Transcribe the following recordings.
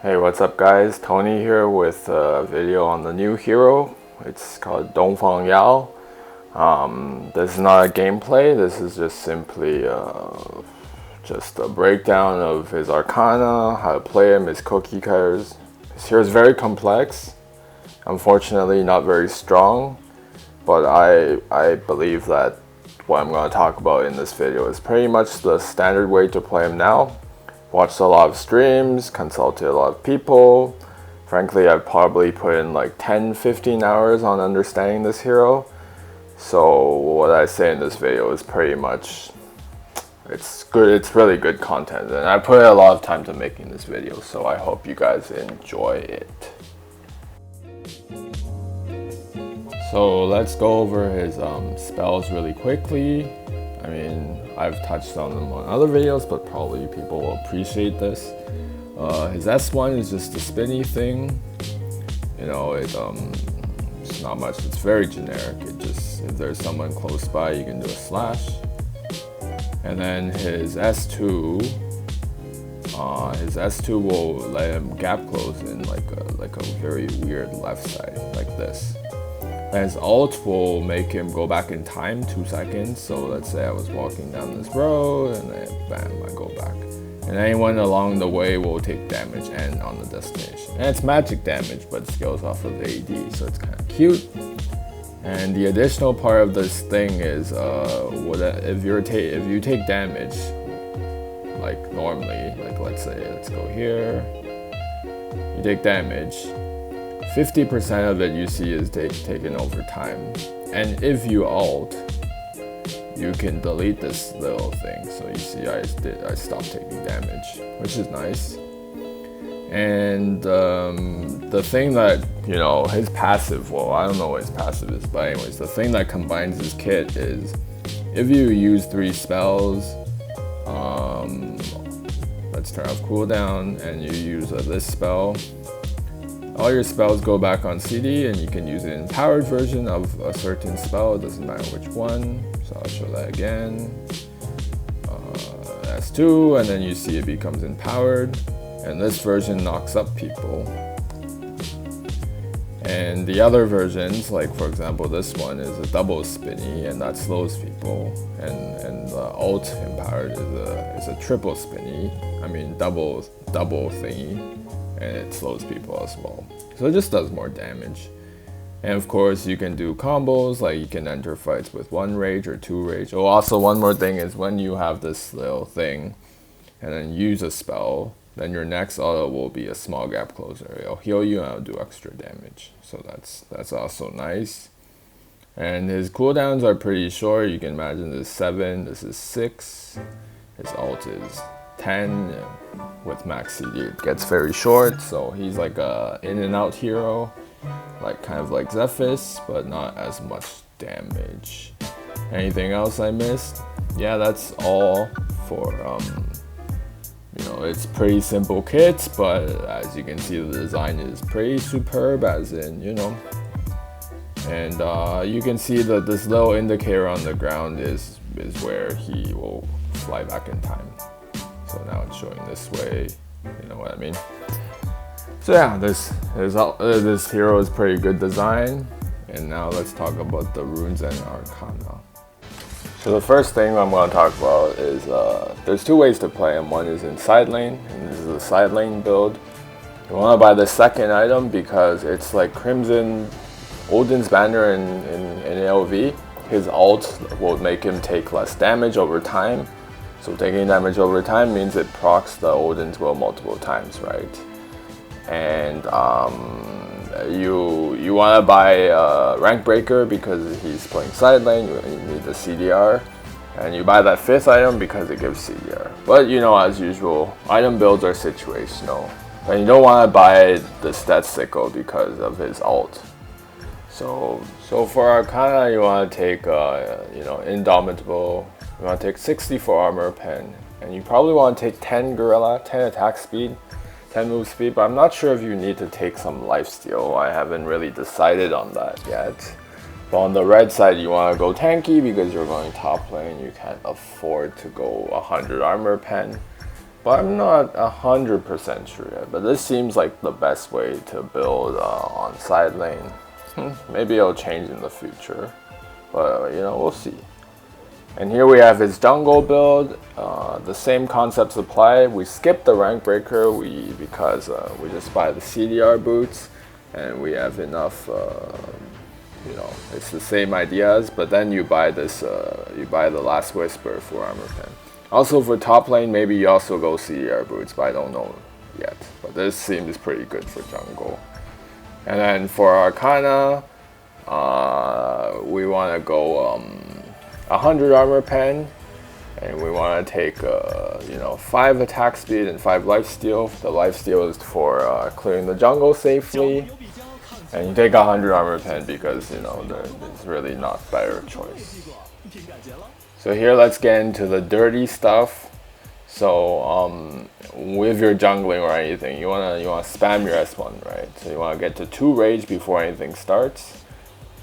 Hey, what's up guys? Tony here with a video on the new hero. It's called Dongfang Yao. This is not a gameplay, this is just simply just a breakdown of his arcana, how to play him, his cookie cutters. His hero is very complex, unfortunately not very strong, but I believe that what I'm going to talk about in this video is pretty much the standard way to play him now. Watched a lot of streams, consulted a lot of people. Frankly, I've probably put in like 10-15 hours on understanding this hero. So what I say in this video is pretty much, it's good, it's really good content, and I put a lot of time to making this video, so I hope you guys enjoy it. So let's go over his spells really quickly. I mean, I've touched on them on other videos, but probably people will appreciate this. His S1 is just a spinny thing. You know, it's not much, it's very generic. It just, if there's someone close by, you can do a slash. And then his S2 will let him gap close in like a very weird left side, like this. And his ult will make him go back in time 2 seconds. So let's say I was walking down this road and then bam, I go back. And anyone along the way will take damage and on the destination. And it's magic damage, but it scales off of AD, so it's kind of cute. And the additional part of this thing is, if you take damage, like normally, like let's say, let's go here, you take damage, 50% of it you see is taken over time. And if you ult, you can delete this little thing. So you see I stopped taking damage, which is nice. And the thing that, you know, his passive, well, I don't know what his passive is, but anyways, the thing that combines his kit is if you use 3 spells, let's turn off cooldown, and you use this spell, all your spells go back on CD, and you can use it in powered version of a certain spell, it doesn't matter which one. So I'll show that again. S2, and then you see it becomes empowered, and this version knocks up people. And the other versions, like for example this one, is a double spinny, and that slows people. And the ult empowered is a triple spinny, I mean double thingy, and it slows people as well. So it just does more damage. And of course you can do combos, like you can enter fights with 1 rage or 2 rage. Oh, also one more thing is when you have this little thing and then use a spell, then your next auto will be a small gap closer. It'll heal you and it'll do extra damage. So that's also nice. And his cooldowns are pretty short. You can imagine this is 7, this is 6. His ult is 10. With max CD it gets very short. So he's like a in and out hero, like kind of like Zephys, but not as much damage. Anything else I missed? Yeah, that's all for you know, it's pretty simple kit, but as you can see the design is pretty superb, as in, you know. And you can see that this little indicator on the ground is where he will fly back in time. So now it's showing this way, you know what I mean. So yeah, this hero is pretty good design. And now let's talk about the runes and arcana. So the first thing I'm going to talk about is there's 2 ways to play him. One is in side lane, and this is a side lane build. You want to buy the second item because it's like Crimson Odin's Banner in AoV. His ult will make him take less damage over time. So taking damage over time means it procs the Odin's Will multiple times, right? And you want to buy Rank Breaker because he's playing side lane, you need the CDR. And you buy that 5th item because it gives CDR. But you know, as usual, item builds are situational. And you don't want to buy the Stat Sickle because of his ult. So for Arcana, you want to take, you know, Indomitable. You want to take 64 Armor Pen. And you probably want to take 10 Gorilla, 10 attack speed, 10 move speed. But I'm not sure if you need to take some lifesteal. I haven't really decided on that yet. But on the red side, you want to go tanky because you're going top lane. You can't afford to go 100 armor pen. But I'm not 100% sure yet. But this seems like the best way to build on side lane. Maybe it'll change in the future. But you know, we'll see. And here we have his jungle build. The same concepts apply. We skip the rank breaker because we just buy the CDR boots, and we have enough. You know, it's the same ideas, but then you buy this. You buy the Last Whisper for armor pen. Also for top lane, maybe you also go CDR boots, but I don't know yet. But this seems pretty good for jungle. And then for Arcana, we want to go 100 armor pen, and we want to take you know, 5 attack speed and 5 lifesteal. The lifesteal is for clearing the jungle safely, and you take 100 armor pen because, you know, there's really not better choice. So here, let's get into the dirty stuff. So with your jungling or anything, you wanna spam your S1, right? So you wanna get to 2 rage before anything starts.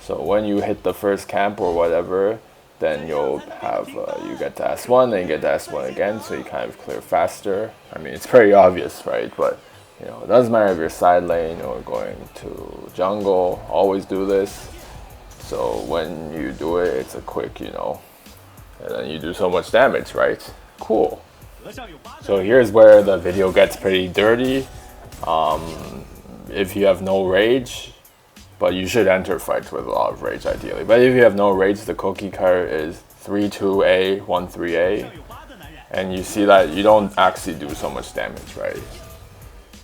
So when you hit the first camp or whatever, then you'll have you get to S1, then you get to S1 again, so you kind of clear faster. I mean, it's pretty obvious, right? But you know, it doesn't matter if you're side lane or going to jungle. Always do this. So when you do it, it's a quick, you know, and then you do so much damage, right? Cool. So here's where the video gets pretty dirty. If you have no rage, but you should enter fights with a lot of rage ideally. But if you have no rage, the cookie cutter is 3-2A, 1-3A. And you see that you don't actually do so much damage, right?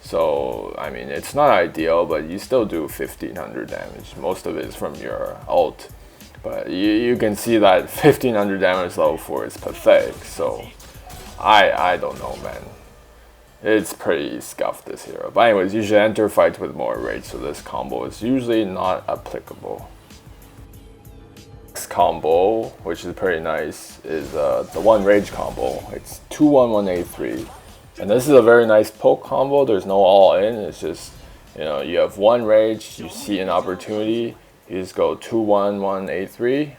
So, I mean, it's not ideal, but you still do 1500 damage. Most of it is from your ult. But you can see that 1500 damage level 4 is pathetic. So, I don't know, man. It's pretty scuffed, this hero. But anyways, you should enter fights with more rage, so this combo is usually not applicable. Next combo, which is pretty nice, is the 1 rage combo. It's 2-1-1-A-3. And this is a very nice poke combo. There's no all in. It's just, you know, you have 1 rage, you see an opportunity, you just go 2-1-1-A-3.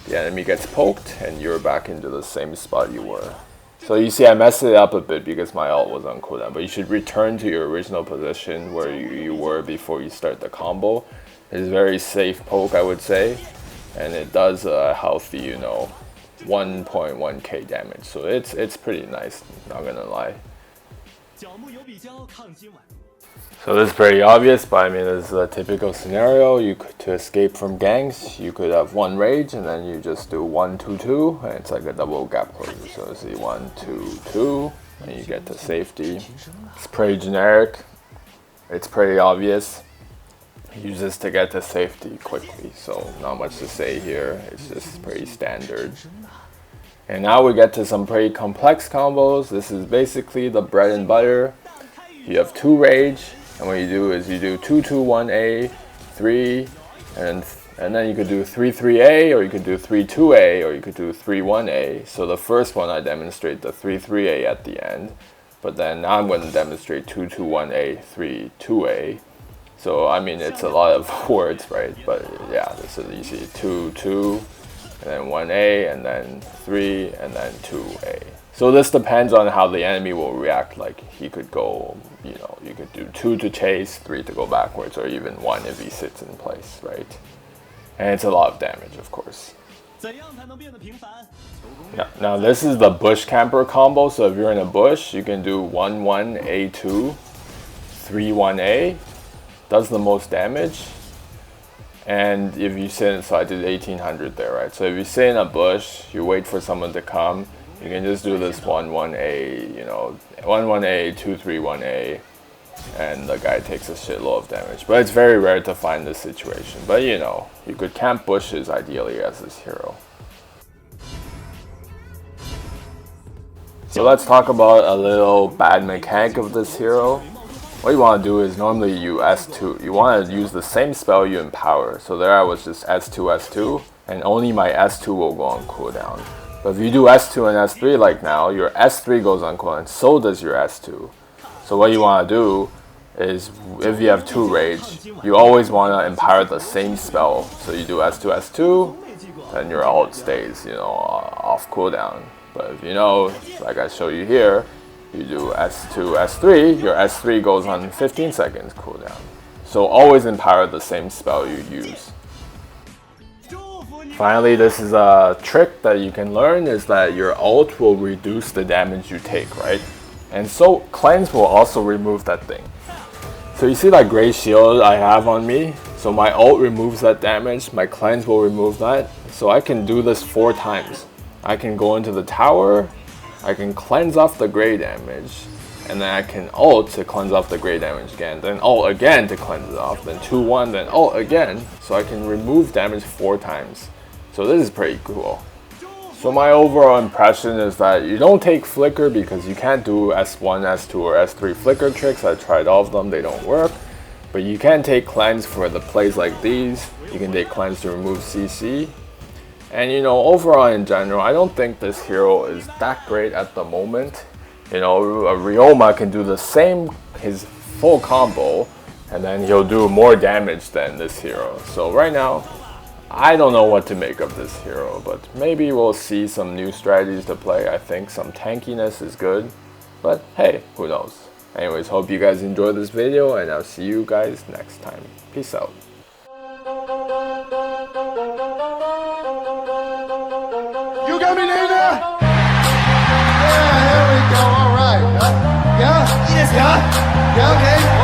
The enemy gets poked, and you're back into the same spot you were. So you see I messed it up a bit because my ult was on cooldown, but you should return to your original position where you were before you start the combo. It's a very safe poke, I would say, and it does a healthy, you know, 1.1k damage. So it's pretty nice, not gonna lie. So this is pretty obvious, but I mean, this is a typical scenario. To escape from ganks, you could have 1 rage, and then you just do 1-2-2, and it's like a double gap closure. So see 1-2-2, and you get to safety. It's pretty generic. It's pretty obvious. Use this to get to safety quickly. So not much to say here. It's just pretty standard. And now we get to some pretty complex combos. This is basically the bread and butter. You have 2 rage. And what you do is you do 2-2-1-A, 3, and then you could do 3-3-A, or you could do 3-2-A, or you could do 3-1-A. So the first one I demonstrate the 3-3-A at the end, but then now I'm going to demonstrate 2-2-1-A, 3-2-A. So I mean, it's a lot of words, right? But yeah, this is easy. 2-2, and then 1-A, and then 3, and then 2-A. So this depends on how the enemy will react. Like he could go, you know, you could do 2 to chase, 3 to go backwards, or even 1 if he sits in place, right? And it's a lot of damage, of course. Yeah, now this is the bush camper combo. So if you're in a bush, you can do 1-1-A2, 3-1-A. Does the most damage. And if you sit in, so I did 1800 there, right? So if you sit in a bush, you wait for someone to come. You can just do this 1-1-A, you know, 1-1-A, 2-3-1-A, and the guy takes a shitload of damage. But it's very rare to find this situation. But you know, you could camp bushes ideally as this hero. So let's talk about a little bad mechanic of this hero. What you want to do is normally you S2. You want to use the same spell you empower. So there I was just S2, S2, and only my S2 will go on cooldown. But if you do S2 and S3 like now, your S3 goes on cooldown, and so does your S2. So what you want to do is if you have 2 rage, you always want to empower the same spell. So you do S2, S2, then your ult stays, off cooldown. But if like I show you here, you do S2, S3, your S3 goes on 15 seconds cooldown. So always empower the same spell you use. Finally, this is a trick that you can learn, is that your ult will reduce the damage you take, right? And so cleanse will also remove that thing. So you see that gray shield I have on me? So my ult removes that damage, my cleanse will remove that. So I can do this 4 times. I can go into the tower, I can cleanse off the gray damage, and then I can ult to cleanse off the gray damage again, then ult again to cleanse it off, then 2-1, then ult again. So I can remove damage 4 times. So this is pretty cool. So my overall impression is that you don't take flicker because you can't do S1, S2, or S3 flicker tricks. I tried all of them, they don't work. But you can take cleanse for the plays like these. You can take cleanse to remove CC. And overall in general, I don't think this hero is that great at the moment. A Ryoma can do the same, his full combo, and then he'll do more damage than this hero. So right now, I don't know what to make of this hero, but maybe we'll see some new strategies to play. I think some tankiness is good, but hey, who knows. Anyways, hope you guys enjoyed this video, and I'll see you guys next time. Peace out. You got me, nigga? Yeah, here we go. All right. Yeah? Yes, yeah. Yeah, okay.